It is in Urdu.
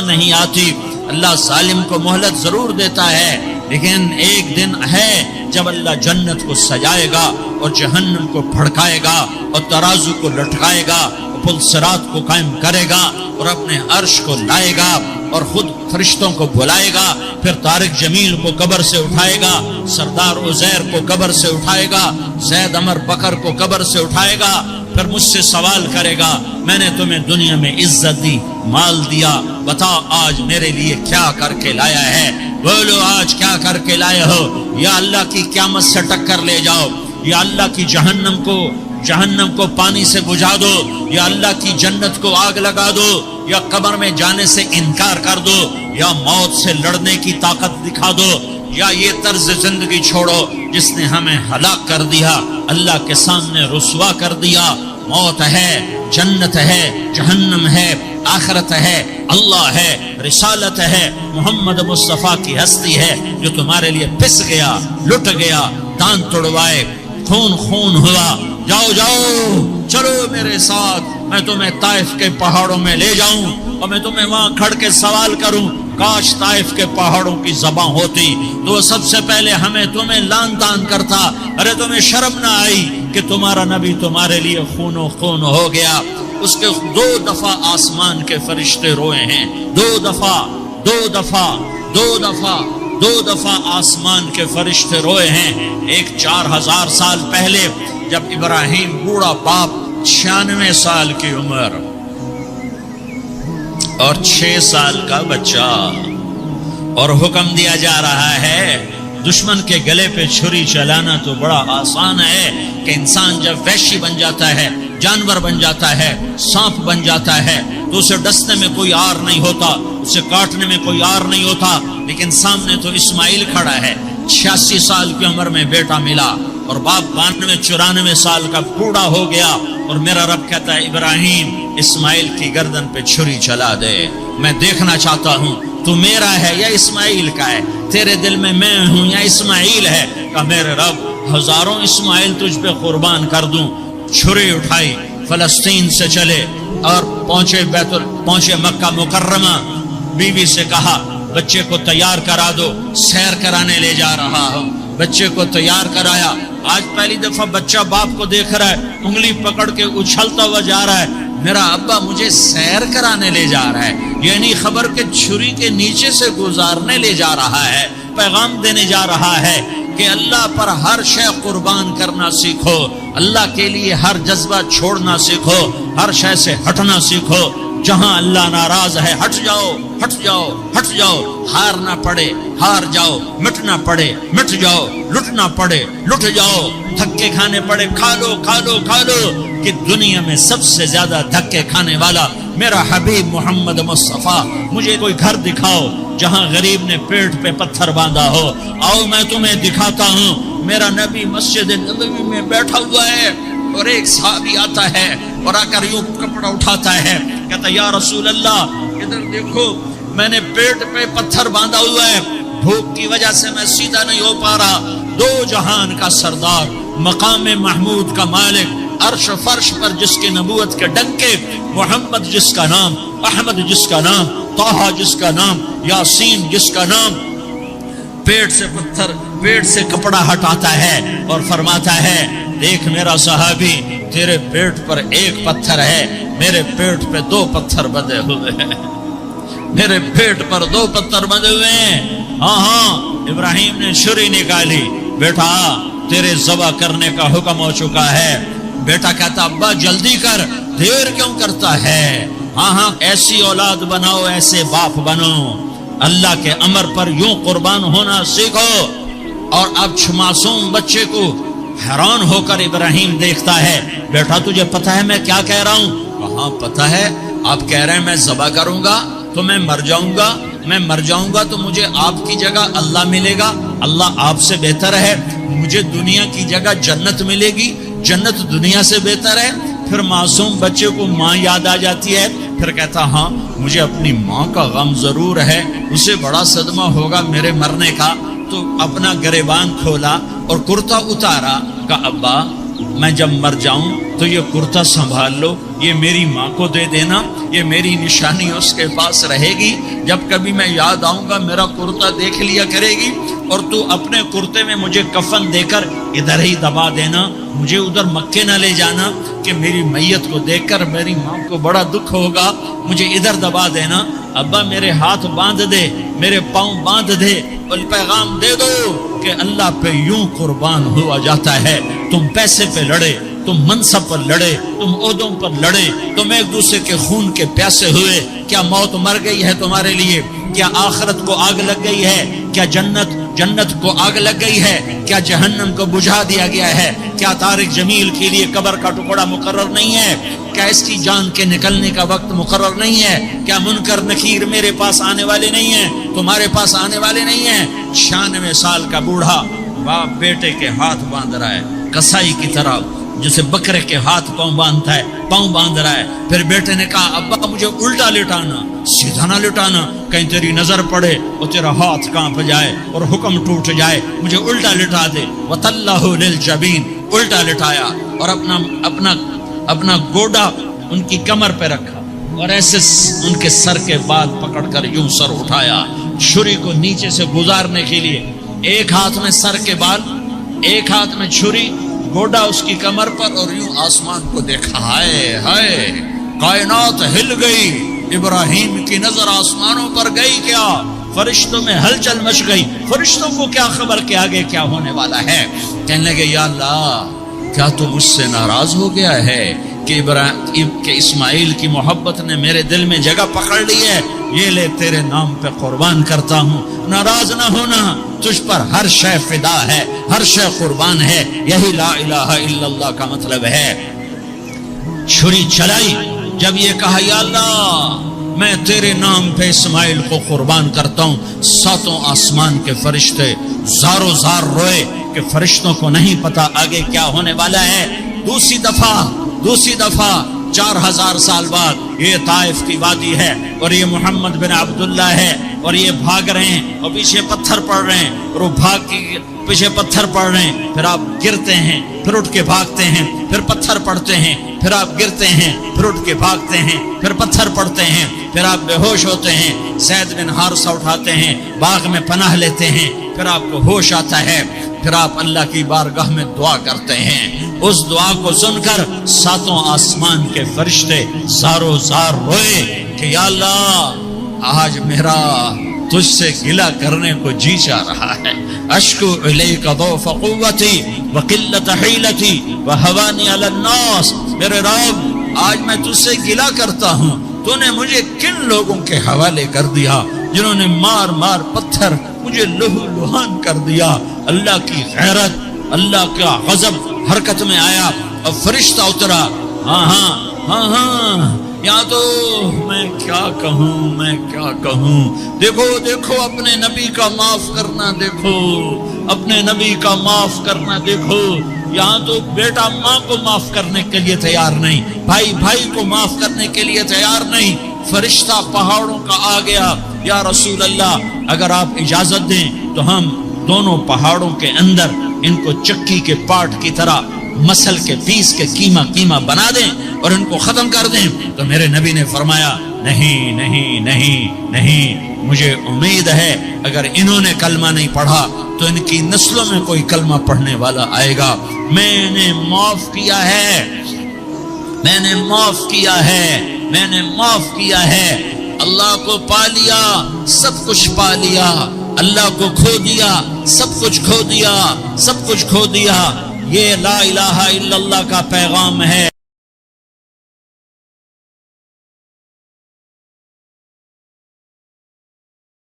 نہیں آتی. اللہ ظالم کو مہلت ضرور دیتا ہے، لیکن ایک دن ہے جب اللہ جنت کو سجائے گا اور جہنم کو بھڑکائے گا اور ترازو کو لٹکائے گا اور پل صراط کو قائم کرے گا اور اپنے عرش کو لائے گا اور خود فرشتوں کو بلائے گا. پھر طارق جمیل کو قبر سے اٹھائے گا، سردار عزیر کو قبر سے اٹھائے گا، زید عمر بکر کو قبر سے اٹھائے گا. پھر مجھ سے سوال کرے گا، میں نے تمہیں دنیا میں عزت دی، مال دیا، بتا آج میرے لیے کیا کر کے لایا ہے؟ بولو آج کیا کر کے لائے ہو؟ یا اللہ کی قیامت سے ٹکر لے جاؤ، یا اللہ کی جہنم کو پانی سے بجھا دو، یا اللہ کی جنت کو آگ لگا دو، یا قبر میں جانے سے انکار کر دو، یا موت سے لڑنے کی طاقت دکھا دو، یا یہ طرز زندگی چھوڑو جس نے ہمیں ہلاک کر دیا، اللہ کے سامنے رسوا کر دیا. موت ہے، جنت ہے، جہنم ہے، آخرت ہے، اللہ ہے، رسالت ہے، محمد مصطفیٰ کی ہستی ہے جو تمہارے لیے پس گیا، لٹ گیا، دان توڑوائے، خون ہوا. جاؤ چلو میرے ساتھ، میں تمہیں طائف کے پہاڑوں میں لے جاؤں اور میں تمہیں وہاں کھڑ کے سوال کروں. کاش طائف کے پہاڑوں کی زبان ہوتی تو سب سے پہلے تمہیں لان تان کرتا. ارے تمہیں شرم نہ آئی کہ تمہارا نبی تمہارے لیے خون و خون ہو گیا؟ اس کے 2 دفعہ آسمان کے فرشتے روئے ہیں، 2 دفعہ آسمان کے فرشتے روئے ہیں. ایک 4000 سال پہلے جب ابراہیم بوڑھا باپ، 96 سال کی عمر اور 6 سال کا بچہ، اور حکم دیا جا رہا ہے دشمن کے گلے پہ چھری چلانا تو بڑا آسان ہے کہ انسان جب وحشی بن جاتا ہے، جانور بن جاتا ہے، سانپ بن جاتا ہے تو اسے ڈسنے میں کوئی آر نہیں ہوتا، اسے کاٹنے میں کوئی آر نہیں ہوتا. لیکن سامنے تو اسماعیل کھڑا ہے، 86 سال کی عمر میں بیٹا ملا اور باپ 92-94 سال کا بوڑھا ہو گیا، اور میرا رب کہتا ہے ابراہیم اسماعیل کی گردن پہ چھری چلا دے. میں دیکھنا چاہتا ہوں تو میرا ہے یا اسماعیل کا ہے، تیرے دل میں ہوں یا اسماعیل ہے؟ کہ میرے رب ہزاروں اسماعیل تجھ پہ قربان کر دوں. چھری اٹھائی، فلسطین سے چلے اور پہنچے مکہ مکرمہ. بیوی سے کہا بچے کو تیار کرا دو، سیر کرانے لے جا رہا ہوں. بچے کو تیار کرایا. آج پہلی دفعہ بچہ باپ کو دیکھ رہا ہے، انگلی پکڑ کے اچھلتا ہوا جا رہا ہے، میرا ابا مجھے سیر کرانے لے جا رہا ہے، یعنی خبر کے چھری کے نیچے سے گزارنے لے جا رہا ہے. پیغام دینے جا رہا ہے کہ اللہ پر ہر شے قربان کرنا سیکھو، اللہ کے لیے ہر جذبہ چھوڑنا سیکھو، ہر شے سے ہٹنا سیکھو. جہاں اللہ ناراض ہے ہٹ جاؤ. ہار نہ پڑے ہار جاؤ، مٹنا پڑے مٹ جاؤ، لٹنا پڑے لٹ جاؤ، دھکے کھانے پڑے کھا لو. کہ دنیا میں سب سے زیادہ دھکے کھانے والا میرا حبیب محمد مصطفیٰ. مجھے کوئی گھر دکھاؤ جہاں غریب نے پیٹ پہ پتھر باندھا ہو. آؤ میں تمہیں دکھاتا ہوں. میرا نبی مسجد نبوی میں بیٹھا ہوا ہے اور ایک صحابی آتا ہے اور آ کر یوں کپڑا اٹھاتا ہے، کہتا یا رسول اللہ ادھر دیکھو، میں نے پیٹ پہ پتھر باندھا ہوا ہے، بھوک کی وجہ سے میں سیدھا نہیں ہو پا رہا. 2 جہان کا سردار، مقام محمود کا مالک، عرش فرش پر جس کی نبوت کے ڈنکے، محمد جس کا نام، احمد جس کا نام، طہ جس کا نام، یاسین جس کا نام، پیٹ سے کپڑا ہٹاتا ہے اور فرماتا ہے دیکھ میرا صحابی، تیرے پیٹ پر 1 پتھر ہے، میرے پیٹ پہ 2 پتھر بندھے ہوئے ہیں، میرے پیٹ پر 2 پتھر بندھے ہوئے ہیں. ہاں ابراہیم نے چھری نکالی، بیٹا تیرے ذبح کرنے کا حکم ہو چکا ہے. بیٹا کہتا ابا جلدی کر، دیر کیوں کرتا ہے؟ ہاں ایسی اولاد بناؤ، ایسے باپ بنو، اللہ کے امر پر یوں قربان ہونا سیکھو. اور اب معصوم بچے کو حیران ہو کر ابراہیم دیکھتا ہے، بیٹا تجھے پتہ ہے میں کیا کہہ رہا ہوں؟ کہاں پتہ ہے؟ آپ کہہ رہے ہیں میں ذبح کروں گا تو میں مر جاؤں گا تو مجھے آپ کی جگہ اللہ ملے گا، اللہ آپ سے بہتر ہے، مجھے دنیا کی جگہ جنت ملے گی، جنت دنیا سے بہتر ہے. پھر معصوم بچے کو ماں یاد آ جاتی ہے، پھر کہتا ہاں مجھے اپنی ماں کا غم ضرور ہے، اسے بڑا صدمہ ہوگا میرے مرنے کا. تو اپنا گریبان کھولا اور کرتا اتارا، کہا ابا میں جب مر جاؤں تو یہ کرتا سنبھال لو، یہ میری ماں کو دے دینا، یہ میری نشانی اس کے پاس رہے گی، جب کبھی میں یاد آؤں گا میرا کرتا دیکھ لیا کرے گی، اور تو اپنے کرتے میں مجھے کفن دے کر ادھر ہی دبا دینا، مجھے ادھر مکے نہ لے جانا کہ میری میت کو دیکھ کر میری ماں کو بڑا دکھ ہوگا، مجھے ادھر دبا دینا۔ ابا میرے ہاتھ باندھ دے، میرے پاؤں باندھ دے، اور پیغام دے دو کہ اللہ پہ یوں قربان ہوا جاتا ہے۔ تم پیسے پہ لڑے، تم منصب پر لڑے، تم عہدوں پر لڑے، تم ایک دوسرے کے خون کے پیاسے ہوئے، کیا موت مر گئی ہے تمہارے لیے؟ کیا آخرت کو آگ لگ گئی ہے؟ کیا جنت کو آگ لگ گئی ہے؟ کیا جہنم کو بجھا دیا گیا ہے؟ کیا طارق جمیل کے لیے قبر کا ٹکڑا مقرر نہیں ہے؟ کیا اس کی جان کے نکلنے کا وقت مقرر نہیں ہے؟ کیا منکر نکیر میرے پاس آنے والے نہیں ہیں، تمہارے پاس آنے والے نہیں ہیں؟ 96 سال کا بوڑھا باپ بیٹے کے ہاتھ باندھ رہا ہے کسائی کی طرح، جسے بکرے کے ہاتھ پاؤں باندھتا ہے، پاؤں باندھ رہا ہے۔ پھر بیٹے نے کہا ابا مجھے الٹا لٹانا، سیدھا نہ لٹانا، کہیں تیری نظر پڑے اور تیرا ہاتھ کانپ جائے اور حکم ٹوٹ جائے، مجھے الٹا لٹا دے۔ وَتَلَّهُ لِلْجَبِينِ، الٹا لٹایا اور اپنا گوڈا ان کی کمر پہ رکھا اور ایسے ان کے سر کے بال پکڑ کر یوں سر اٹھایا، چھری کو نیچے سے گزارنے کے لیے، ایک ہاتھ میں سر کے بال، ایک ہاتھ میں چھری، گوڈا اس کی کمر پر، اور یوں آسمان کو دیکھا۔ ہائے ہائے، کائنات ہل گئی، ابراہیم کی نظر آسمانوں پر گئی، کیا فرشتوں میں ہلچل مچ گئی، فرشتوں کو کیا خبر کہ آگے کیا ہونے والا ہے۔ کہنے لگے یا اللہ کیا تو مجھ سے ناراض ہو گیا ہے کہ اسماعیل کی محبت نے میرے دل میں جگہ پکڑ لی ہے، یہ لے تیرے نام پہ قربان کرتا ہوں۔ ناراض نہ ہونا، تجھ پر ہر شے فدا ہے، ہر شے قربان ہے، یہی لا الہ الا اللہ کا مطلب ہے۔ چھری چلائی، جب یہ کہا یا اللہ میں تیرے نام پہ اسماعیل کو قربان کرتا ہوں، ساتوں آسمان کے فرشتے زاروں زار روئے کہ فرشتوں کو نہیں پتا آگے کیا ہونے والا ہے۔ دوسری دفعہ 4000 سال بعد یہ طائف کی وادی ہے اور یہ محمد بن عبداللہ ہے اور یہ بھاگ رہے ہیں اور پیچھے پتھر پڑ رہے ہیں، اور وہ بھاگ کے پیچھے پتھر پڑ رہے ہیں، پھر آپ گرتے ہیں، پھر اٹھ کے بھاگتے ہیں، پھر پتھر پڑتے ہیں، پھر آپ گرتے ہیں، پھر اٹھ کے بھاگتے ہیں، پھر پتھر پڑتے ہیں، پھر آپ بے ہوش ہوتے ہیں، زید بن حارثہ اٹھاتے ہیں، باغ میں پناہ لیتے ہیں، پھر آپ کو ہوش آتا ہے، پھر آپ اللہ کی بارگاہ میں دعا کرتے ہیں۔ اس دعا کو سن کر ساتوں آسمان کے فرشتے زاروں زار روئے کہ یا اللہ آج میرا تجھ سے گلہ کرنے کو جی چاہ رہا ہے۔ اشکو الیک ضعف قوتی وقلت حیلتی وہوانی علی الناس، میرے رب آج میں تجھ سے گلہ کرتا ہوں، تو نے مجھے کن لوگوں کے حوالے کر دیا جنہوں نے مار مار پتھر مجھے لہو لہان کر دیا۔ اللہ کی غیرت، اللہ کا غضب حرکت میں آیا اور فرشتہ اترا۔ ہاں یا تو میں کیا کہوں، دیکھو اپنے نبی کا معاف کرنا، دیکھو اپنے نبی کا معاف کرنا، دیکھو یہاں تو بیٹا ماں کو معاف کرنے کے لیے تیار نہیں، بھائی کو معاف کرنے کے لیے تیار نہیں۔ فرشتہ پہاڑوں کا آ گیا، یا رسول اللہ اگر آپ اجازت دیں تو ہم دونوں پہاڑوں کے اندر ان کو چکی کے پاٹ کی طرح مسل کے پیس کے کیما بنا دیں اور ان کو ختم کر دیں۔ تو میرے نبی نے فرمایا نہیں، مجھے امید ہے اگر انہوں نے کلمہ نہیں پڑھا تو ان کی نسلوں میں کوئی کلمہ پڑھنے والا آئے گا۔ میں نے معاف کیا ہے، اللہ کو پا لیا، سب کچھ پا لیا، اللہ کو کھو دیا، سب کچھ کھو دیا۔ یہ لا الہ الا اللہ کا پیغام ہے۔